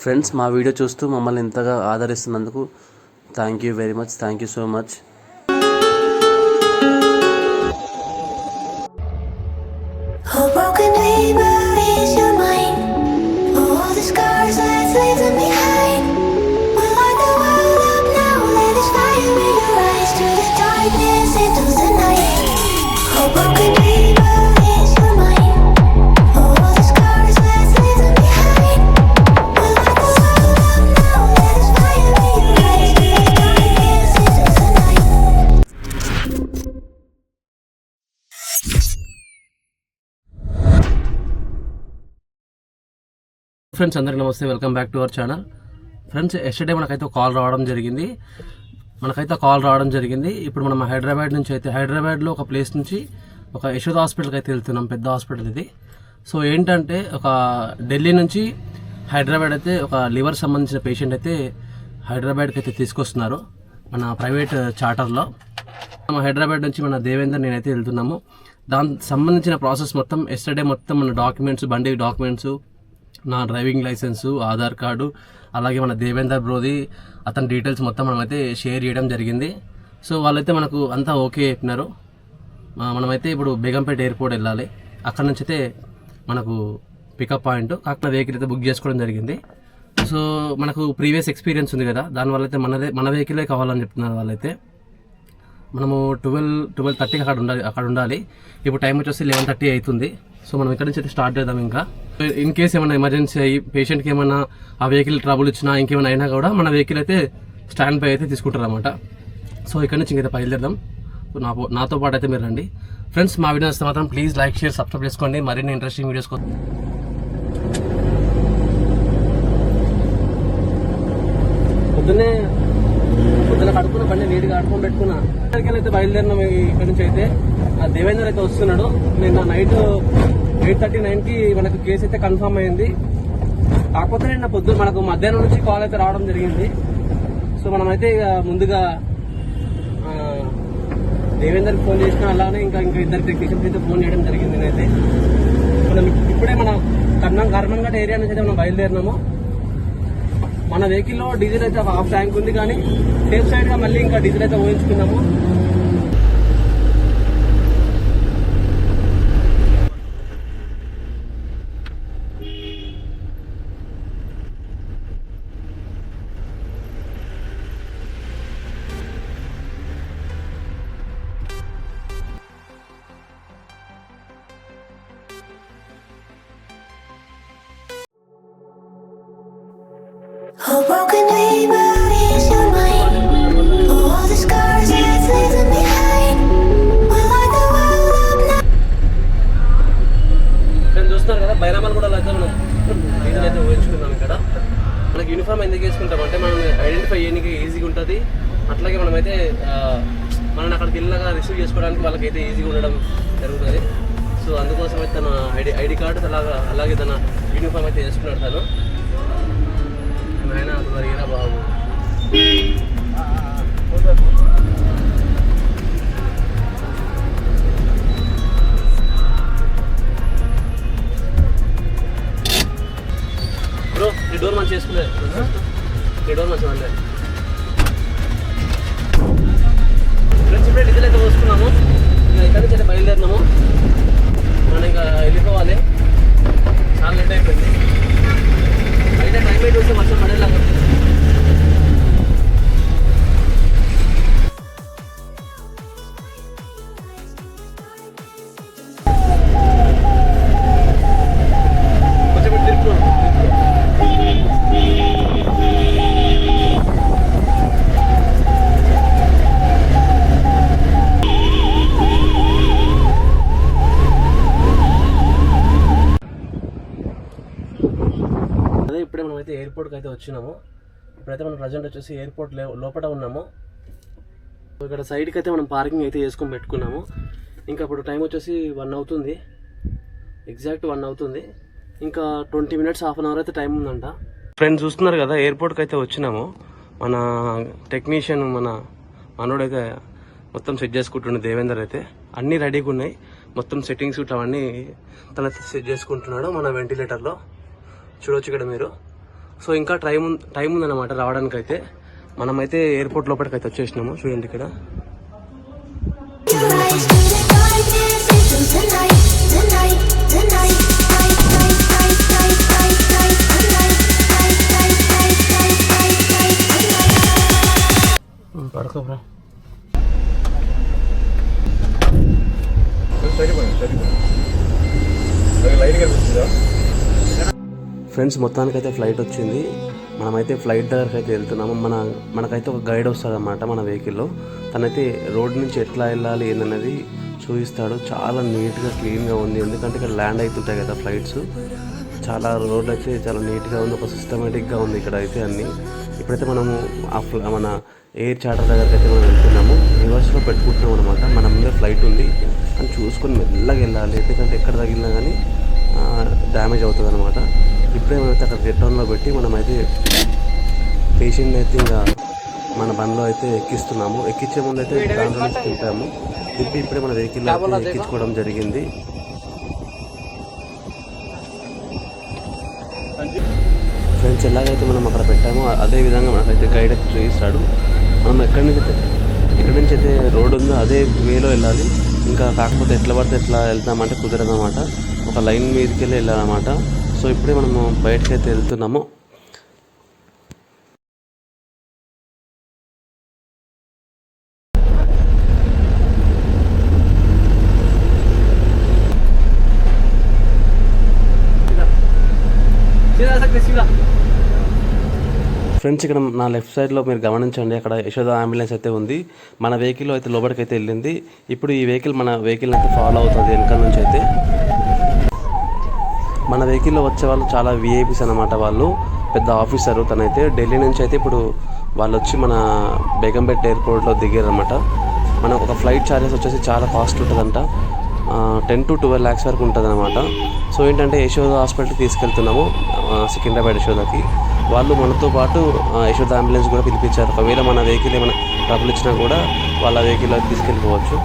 Friends, మా video చూస్తూ మమ్మల్ని ఇంతగా ఆదరిస్తున్నందుకు thank you very much. Thank you so much. Friends, అందరికీ నమస్తే. Welcome back to our channel. Friends, yesterday మనకైతే కాల్ రావడం జరిగింది. ఇప్పుడు మనం హైదరాబాద్లో ఒక ప్లేస్ నుంచి ఒక యశోద హాస్పిటల్కి అయితే వెళ్తున్నాం. పెద్ద హాస్పిటల్ ఇది. సో ఏంటంటే, ఒక ఢిల్లీ నుంచి హైదరాబాద్ అయితే ఒక లివర్ సంబంధించిన పేషెంట్ అయితే హైదరాబాద్కి అయితే తీసుకొస్తున్నారు మన ప్రైవేట్ చార్టర్లో. మన హైదరాబాద్ నుంచి మన దేవేందర్ నేనైతే వెళ్తున్నాము. దానికి సంబంధించిన ప్రాసెస్ మొత్తం ఎస్టర్డే మొత్తం మన డాక్యుమెంట్స్, బండి డాక్యుమెంట్స్, నా డ్రైవింగ్ లైసెన్సు, ఆధార్ కార్డు, అలాగే మన దేవేందర్ బ్రోది అతని డీటెయిల్స్ మొత్తం మనమైతే షేర్ చేయడం జరిగింది. సో వాళ్ళైతే మనకు అంతా ఓకే చెప్పినారు. మనమైతే ఇప్పుడు బేగంపేట ఎయిర్పోర్ట్ వెళ్ళాలి. అక్కడ నుంచి అయితే మనకు పికప్ పాయింట్ కాకుండా వెహికల్ అయితే బుక్ చేసుకోవడం జరిగింది. సో మనకు ప్రీవియస్ ఎక్స్పీరియన్స్ ఉంది కదా, దానివల్ల అయితే మన వెహికలే కావాలని చెప్తున్నారు వాళ్ళైతే. మనము 12:30కి అక్కడ ఉండాలి. ఇప్పుడు టైం వచ్చేసి 11:30 అవుతుంది. సో మనం ఇక్కడ నుంచి అయితే స్టార్ట్ చేద్దాం. ఇంకా ఇన్ కేసు ఏమైనా ఎమర్జెన్సీ అయ్యి పేషెంట్కి ఏమైనా ఆ వెహికల్ ట్రబుల్ ఇచ్చినా ఇంకేమైనా అయినా కూడా మన వెహికల్ అయితే స్టాండ్ పై అయితే తీసుకుంటారు అన్నమాట. సో ఇక్కడ నుంచి ఇంకైతే బయలుదేరదాం. నాతో పాటు అయితే మీరు రండి. ఫ్రెండ్స్, మా వీడియో వస్తే మాత్రం ప్లీజ్ లైక్, షేర్, సబ్స్క్రైబ్ చేసుకోండి. మరిన్ని ఇంట్రెస్టింగ్ వీడియోస్ పొద్దున్న కడుక్కున్న బండి నీట్గా కడుక్కొని పెట్టుకున్నా. అయితే బయలుదేరినాం. ఇక్కడ నుంచి అయితే ఆ దేవేందర్ అయితే వస్తున్నాడు. నిన్న నైట్ 8:39కి మనకు కేసు అయితే కన్ఫర్మ్ అయింది. కాకపోతే నిన్న పొద్దున్న మనకు మధ్యాహ్నం నుంచి కాల్ అయితే రావడం జరిగింది. సో మనమైతే ఇక ముందుగా దేవేందర్కి ఫోన్ చేసిన, అలానే ఇంకా ఇద్దరు టెక్నీషియన్స్ అయితే ఫోన్ చేయడం జరిగింది. నేనైతే మనం ఇప్పుడే మన కర్మంఘాట్ ఏరియా నుంచి అయితే మనం బయలుదేరినాము. మన వెహికల్లో డీజిల్ అయితే ఒక హాఫ్ ట్యాంక్ ఉంది, కానీ సేఫ్ సైడ్గా మళ్ళీ ఇంకా డీజిల్ అయితే ఊహించుకున్నాము. A broken dream is your mind. All the scars it's leaving behind. We light the world up now. నేను చూస్తున్నారు కదా, బైరామల్ కూడా అయితే మనం డీజిల్ అయితే ఊహించుకున్నాం. ఇక్కడ మనకి యూనిఫామ్ ఎందుకు వేసుకుంటాం అంటే మనం ఐడెంటిఫై చేయడానికి ఈజీగా ఉంటుంది. అట్లాగే మనమైతే మనల్ని అక్కడికి వెళ్ళగా రిసీవ్ చేసుకోవడానికి వాళ్ళకైతే ఈజీగా ఉండడం జరుగుతుంది. సో అందుకోసం అయితే తన ఐడి కార్డు అలాగే తన యూనిఫామ్ అయితే వేసుకున్నాడు తను. ఆయన అది మరిగినా బాబు. బ్రో, ఈ డోర్ మంచి చేసుకులేదు. ఈ డోర్ మంచి వాళ్ళే. ఫ్రెండ్స్, ఇప్పుడే డీజిల్ అయితే పోసుకున్నాము. ఇంకా ఇక్కడి నుంచి అయితే బయలుదేరినాము. మనం ఇంకా వెళ్ళిపోవాలి. చాలా లేట్ అయిపోయింది. అయితే టైం అయితే వస్తే వర్షం పడేలాగా. కొంచెం తిరుగుతున్నాం. ఇప్పుడే మనమైతే ఎయిర్పోర్ట్కి అయితే వచ్చినాము. ఇప్పుడైతే మనం ప్రజెంట్ వచ్చేసి ఎయిర్పోర్ట్ లోపల ఉన్నాము. ఇక్కడ సైడ్కి అయితే మనం పార్కింగ్ అయితే చేసుకొని పెట్టుకున్నాము. ఇంకా ఇప్పుడు టైం వచ్చేసి 1 అవుతుంది. ఎగ్జాక్ట్ 1 అవుతుంది. ఇంకా 20 మినిట్స్, హాఫ్ అన్ అవర్ అయితే టైం ఉందంట. ఫ్రెండ్స్, చూస్తున్నారు కదా, ఎయిర్పోర్ట్కి అయితే వచ్చినాము. మన టెక్నీషియన్ మనోడైతే మొత్తం సెట్ చేసుకుంటుండే దేవేందర్ అయితే. అన్నీ రెడీగా ఉన్నాయి. మొత్తం సెట్టింగ్స్ అవన్నీ తన సెట్ చేసుకుంటున్నాడు మన వెంటిలేటర్లో. చూడొచ్చు ఇక్కడ మీరు. సో ఇంకా టైం ఉందన్నమాట రావడానికి అయితే. మనమైతే ఎయిర్పోర్ట్ లోపలికి అయితే వచ్చేసినాము. చూడండి ఇక్కడ పడుకోబ్రా. ఫ్రెండ్స్ మొత్తానికైతే ఫ్లైట్ వచ్చింది. మనమైతే ఫ్లైట్ దగ్గరికి అయితే వెళ్తున్నాము. మనకైతే ఒక గైడ్ వస్తుంది అన్నమాట మన వెహికల్లో. తనైతే రోడ్ నుంచి ఎట్లా వెళ్ళాలి ఏందనేది చూపిస్తాడు. చాలా నీట్గా క్లీన్గా ఉంది. ఎందుకంటే ఇక్కడ ల్యాండ్ అవుతుంటాయి కదా ఫ్లైట్స్. చాలా రోడ్ అయితే చాలా నీట్గా ఉంది. ఒక సిస్టమేటిక్గా ఉంది ఇక్కడ అయితే అన్నీ. ఇప్పుడైతే మనము మన ఎయిర్ చార్టర్ దగ్గరికి అయితే మనం వెళ్తున్నాము. రివర్స్లో పెట్టుకుంటున్నాం అనమాట. మన ముందే ఫ్లైట్ ఉంది అని చూసుకొని మెల్లగా వెళ్ళాలి. ఎందుకంటే ఎక్కడ తగిలినా కానీ డ్యామేజ్ అవుతుంది అనమాట. ఇప్పుడే మనమైతే అక్కడ రిటర్న్లో పెట్టి మనమైతే పేషెంట్ అయితే ఇంకా మన బండ్లో అయితే ఎక్కిస్తున్నాము. ఎక్కించే ముందు అయితే దాంట్లో నుంచి తింటాము. తిప్పి ఇప్పుడే మన వెహికల్లో అయితే ఎక్కించుకోవడం జరిగింది. ఫ్రెండ్స్ ఎలాగైతే మనం అక్కడ పెట్టామో అదే విధంగా మనకైతే గైడ్ అయితే చూపిస్తాడు. మనం ఎక్కడి నుంచి అయితే రోడ్ ఉందో అదే వేలో వెళ్ళాలి. ఇంకా కాకపోతే ఎట్లా పడితే ఎట్లా వెళ్తామంటే కుదరదు అనమాట. ఒక లైన్ మీదకి వెళ్ళి వెళ్ళాలన్నమాట. సో ఇప్పుడే మనము బయటకు అయితే వెళ్తున్నాము. ఫ్రెండ్స్ ఇక్కడ నా లెఫ్ట్ సైడ్లో మీరు గమనించండి, అక్కడ యశోద అంబులెన్స్ అయితే ఉంది. మన వెహికల్ అయితే లోపలికి అయితే వెళ్ళింది. ఇప్పుడు ఈ వెహికల్ మన వెహికల్ అయితే ఫాలో అవుతుంది వెనకాల నుంచి అయితే. మన వెహికల్లో వచ్చే వాళ్ళు చాలా విఐపీస్ అనమాట. వాళ్ళు పెద్ద ఆఫీసరు. తనైతే ఢిల్లీ నుంచి అయితే ఇప్పుడు వాళ్ళు వచ్చి మన బేగంపేట్ ఎయిర్పోర్ట్లో దిగారనమాట. మన ఒక ఫ్లైట్ ఛార్జెస్ వచ్చేసి చాలా కాస్ట్ ఉంటుందంట. 10 to 12 lakhs వరకు ఉంటుంది అనమాట. సో ఏంటంటే యశోద హాస్పిటల్కి తీసుకెళ్తున్నాము, సికింద్రాబాద్ యశోదకి. వాళ్ళు మనతో పాటు యశోద అంబులెన్స్ కూడా పిలిపించారు. ఒకవేళ మన వెహికల్ ఏమైనా ట్రబుల్ ఇచ్చినా కూడా వాళ్ళ వెహికల్లో తీసుకెళ్ళిపోవచ్చు.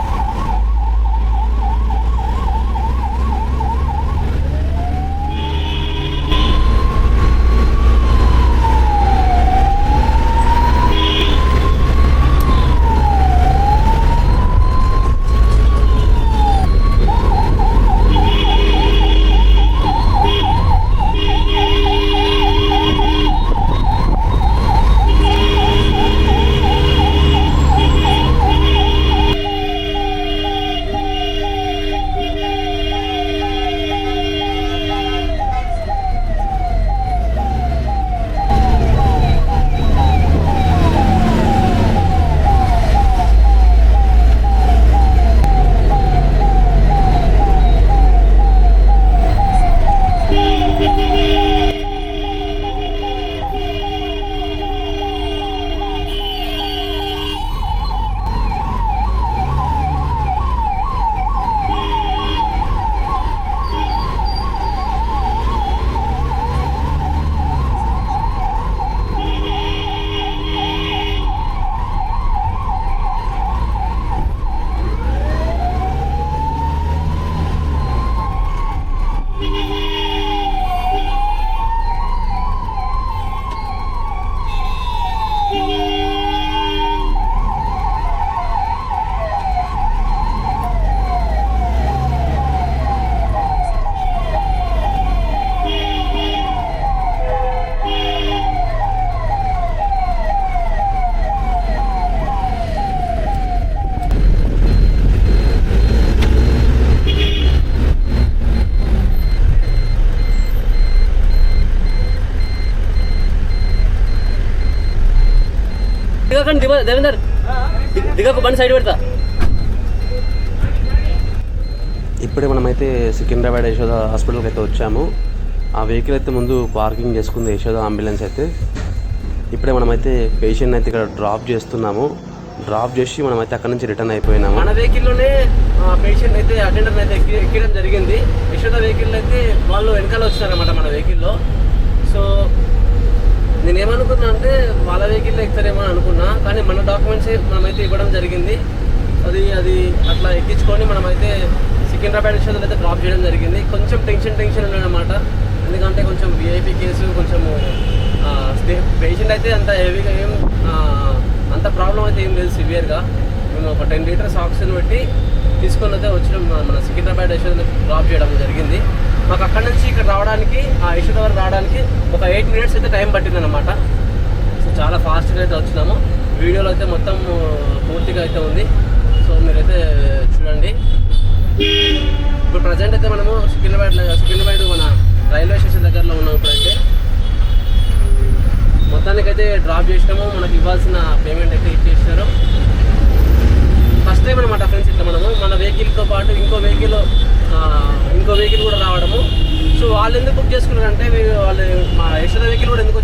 దేవేందర్ దిగకు, బండి సైడ్ పెడతా. ఇప్పుడే మనమైతే సికింద్రాబాద్ యశోద హాస్పిటల్కి అయితే వచ్చాము. ఆ వెహికల్ అయితే ముందు పార్కింగ్ చేసుకుంది యశోద అంబులెన్స్ అయితే. ఇప్పుడే మనమైతే పేషెంట్ అయితే ఇక్కడ డ్రాప్ చేస్తున్నాము. డ్రాప్ చేసి మనమైతే అక్కడ నుంచి రిటర్న్ అయిపోయినాము. మన వెహికల్లోనే పేషెంట్ అయితే అటెండర్ అయితే ఎక్కడం జరిగింది. యశోద వెహికల్ అయితే వాళ్ళు వెనకాల వచ్చారన్నమాట మన వెహికల్లో. సో నేనేమనుకున్నా అంటే వాళ్ళ వెహికల్లో ఎక్కుతారేమో అనుకున్నా, కానీ మన డాక్యుమెంట్స్ మనమైతే ఇవ్వడం జరిగింది. అది అట్లా ఎక్కించుకొని మనమైతే సికింద్రాబాద్ యశోదలో అయితే డ్రాప్ చేయడం జరిగింది. కొంచెం టెన్షన్ ఉండదన్నమాట. ఎందుకంటే కొంచెం విఐపీ కేసు, కొంచెము పేషెంట్ అయితే అంత హెవీగా ఏం అంత ప్రాబ్లం అయితే ఏం లేదు సివియర్గా. మేము ఒక 10 లీటర్స్ ఆక్సిజన్ పెట్టి తీసుకొని అయితే వచ్చినాం. మన సికింద్రాబాద్ యశోద డ్రాప్ చేయడం జరిగింది. మాకు అక్కడ నుంచి ఇక్కడ రావడానికి ఆ యశోద వరకు రావడానికి ఒక 8 మినిట్స్ అయితే టైం పట్టిందన్నమాట. సో చాలా ఫాస్ట్గా అయితే వచ్చినాము. వీడియోలో అయితే మొత్తం పూర్తిగా అయితే ఉంది. సో మీరైతే చూడండి. ఇప్పుడు ప్రజెంట్ అయితే మనము సికింద్రాబాద్ మన రైల్వే స్టేషన్ దగ్గరలో ఉన్నాం. ఇప్పుడైతే మొత్తానికైతే డ్రాప్ చేసినాము. మనకి ఇవ్వాల్సిన పేమెంట్ అయితే ఇచ్చేసినారు. ఫస్ట్ టైం అనమాట ఫ్రెండ్స్ ఇట్లా మనము మన వెహికల్తో పాటు ఇంకో వెహికల్ కూడా రావడము. సో వాళ్ళు ఎందుకు బుక్ చేసుకున్నారంటే వాళ్ళు మా యశోద వెహికల్ కూడా ఎందుకు